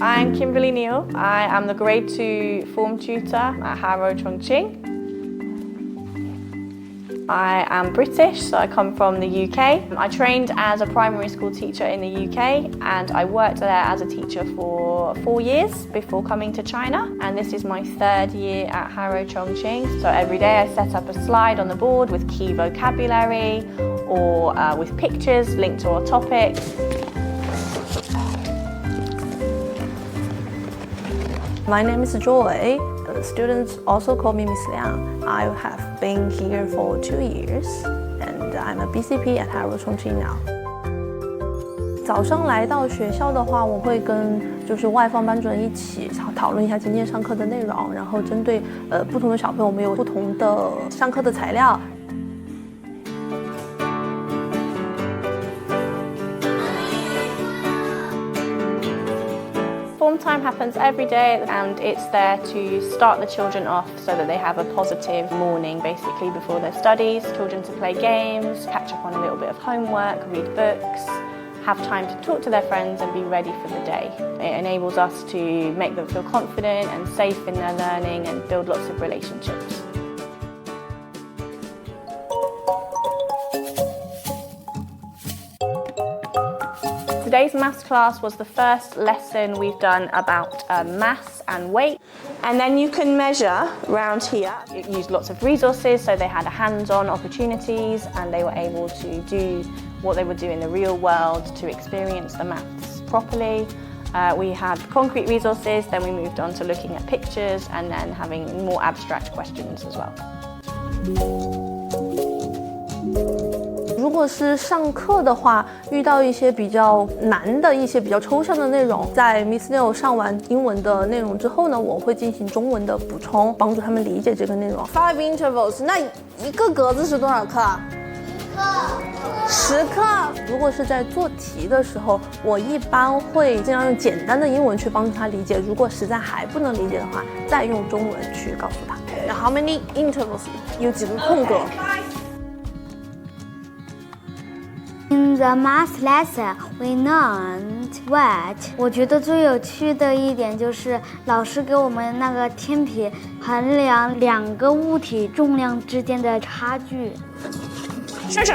I'm Kimberly Neal. I am the Grade 2 form tutor at Harrow Chongqing. I am British, so I come from the UK. I trained as a primary school teacher in the UK and I worked there as a teacher for 4 years before coming to China. And this is my 3rd year at Harrow Chongqing. So every day I set up a slide on the board with key vocabulary or with pictures linked to our topic. My name is Joy. Students also call me Miss Liang. I have been here for 2 years and I'm a BCP at Harrow Chongqing now. 早上来到学校的话，我会跟外方班主任一起讨论一下今天上课的内容，然后针对不同的小朋友，我们有不同的上课的材料。 Form time happens every day and it's there to start the children off so that they have a positive morning basically before their studies. Children to play games, catch up on a little bit of homework, read books, have time to talk to their friends and be ready for the day. It enables us to make them feel confident and safe in their learning and build lots of relationships. Today's maths class was the first lesson we've done about maths and weight. And then you can measure round here. It used lots of resources, so they had hands-on opportunities and they were able to do what they would do in the real world to experience the maths properly. We had concrete resources, then we moved on to looking at pictures and then having more abstract questions as well. 如果是上课的话，遇到一些比较难的一些比较抽象的内容，在 Miss Neal 上完英文的内容之后呢，我会进行中文的补充，帮助他们理解这个内容。5 intervals， 那一个格子是多少课？10课。如果是在做题的时候，我一般会尽量用简单的英文去帮助他理解。如果实在还不能理解的话，再用中文去告诉他。How many intervals？ 有几个空格？ In the math lesson, we learned what. 我觉得最有趣的一点就是老师给我们那个天平衡量2个物体重量之间的差距。Sure.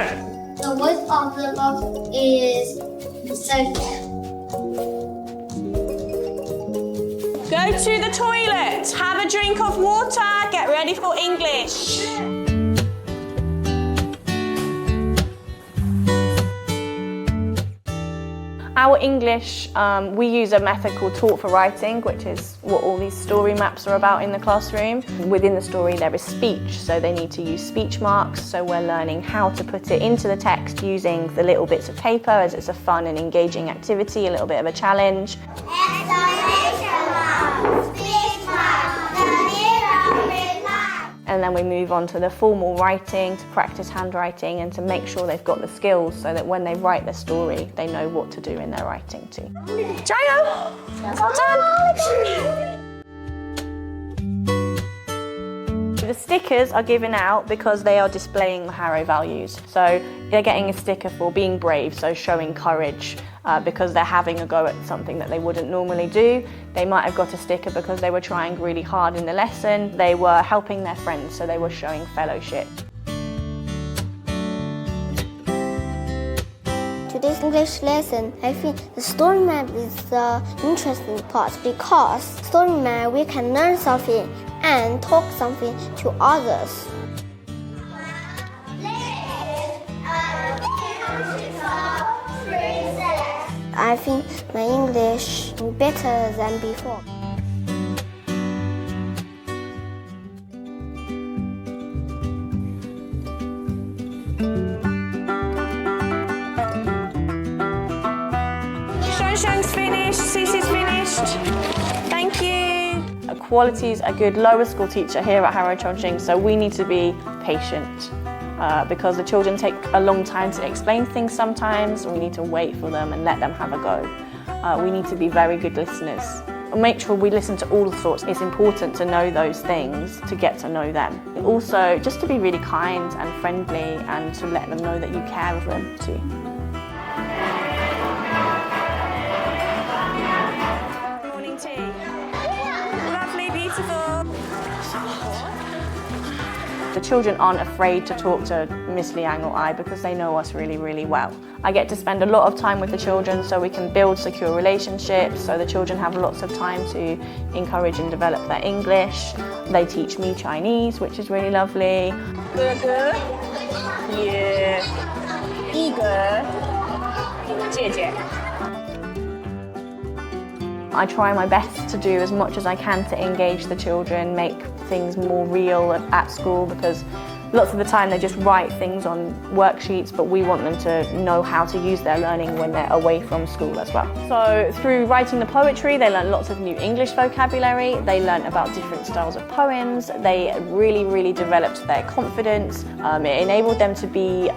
The width of the box is circular. Go to the toilet, have a drink of water, get ready for English. Our English, we use a method called Taught for Writing, which is what all these story maps are about in the classroom. Within the story there is speech, so they need to use speech marks, so we're learning how to put it into the text using the little bits of paper as it's a fun and engaging activity, a little bit of a challenge. And then we move on to the formal writing, to practice handwriting and to make sure they've got the skills so that when they write their story, they know what to do in their writing too. Jayo! Well done! The stickers are given out because they are displaying the Harrow values. So they're getting a sticker for being brave, so showing courage. Because they're having a go at something that they wouldn't normally do. They might have got a sticker because they were trying really hard in the lesson. They were helping their friends, so they were showing fellowship. Today's English lesson, I think the story map is the interesting part because story map we can learn something and talk something to others. I think my English is better than before. Shang's finished, Cece's finished. Thank you. Quality's a good lower school teacher here at Harrow Chongqing, so we need to be patient. Because the children take a long time to explain things sometimes. We need to wait for them and let them have a go. We need to be very good listeners. Make sure we listen to all sorts. It's important to know those things to get to know them. Also, just to be really kind and friendly and to let them know that you care of them too. green tea. Lovely, beautiful. The children aren't afraid to talk to Miss Liang or I because they know us really, really well. I get to spend a lot of time with the children so we can build secure relationships, so the children have lots of time to encourage and develop their English. They teach me Chinese, which is really lovely. Burger, yeah, 一个姐姐. I try my best to do as much as I can to engage the children, make things more real at school, because lots of the time they just write things on worksheets, but we want them to know how to use their learning when they're away from school as well. So through writing the poetry, they learn lots of new English vocabulary, they learn about different styles of poems, they really developed their confidence. It enabled them to be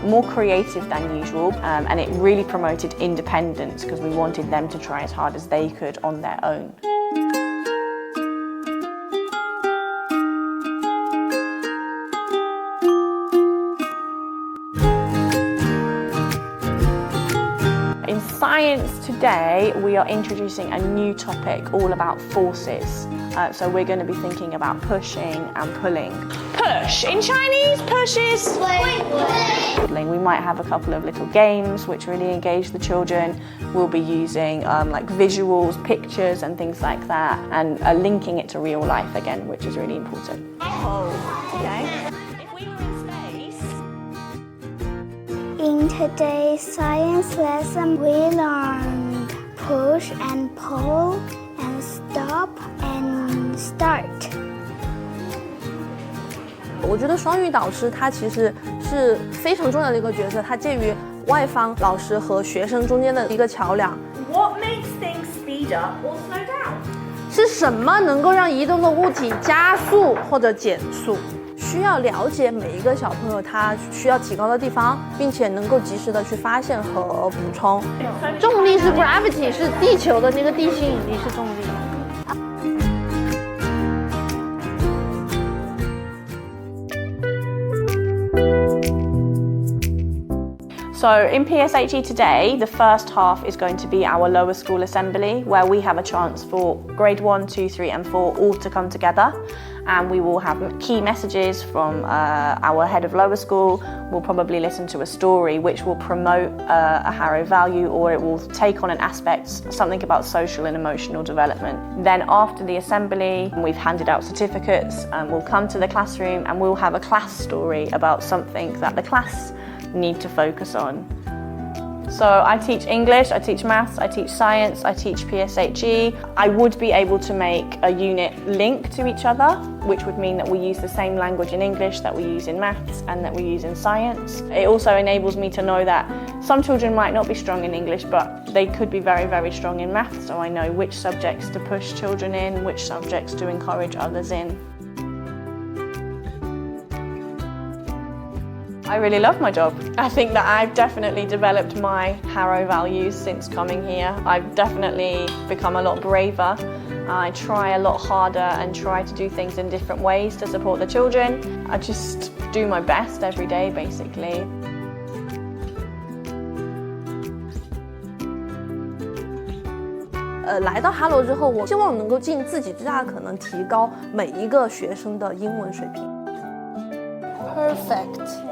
more creative than usual, and it really promoted independence because we wanted them to try as hard as they could on their own. In science today, we are introducing a new topic all about forces. So we're going to be thinking about pushing and pulling. Push! In Chinese, push is pulling. We might have a couple of little games which really engage the children. We'll be using like visuals, pictures and things like that, and linking it to real life again, which is really important. Oh, okay. If we were in space... In today's science lesson, we learned push and pull and stop and start. 我觉得双语导师他其实是非常重要的一个角色，他介于外方老师和学生中间的一个桥梁。What makes things speed up or slow down? 是什么能够让移动的物体加速或者减速？需要了解每一个小朋友他需要提高的地方，并且能够及时的去发现和补充。重力是 gravity， 是地球的那个地心引力是重力。So in PSHE today, the first half is going to be our lower school assembly, where we have a chance for grade 1, 2, 3 and 4 all to come together, and we will have key messages from our head of lower school. We'll probably listen to a story which will promote a Harrow value, or it will take on an aspect, something about social and emotional development. Then after the assembly, we've handed out certificates, and we'll come to the classroom and we'll have a class story about something that the class need to focus on. So I teach English, I teach maths, I teach science, I teach PSHE. I would be able to make a unit link to each other, which would mean that we use the same language in English that we use in maths and that we use in science. It also enables me to know that some children might not be strong in English, but they could be very strong in maths, so I know which subjects to push children in, which subjects to encourage others in. I really love my job. I think that I've definitely developed my Harrow values since coming here. I've definitely become a lot braver. I try a lot harder and try to do things in different ways to support the children. I just do my best every day, basically. 来到哈罗之后，我希望能够尽自己最大的可能提高每一个学生的英文水平。Perfect.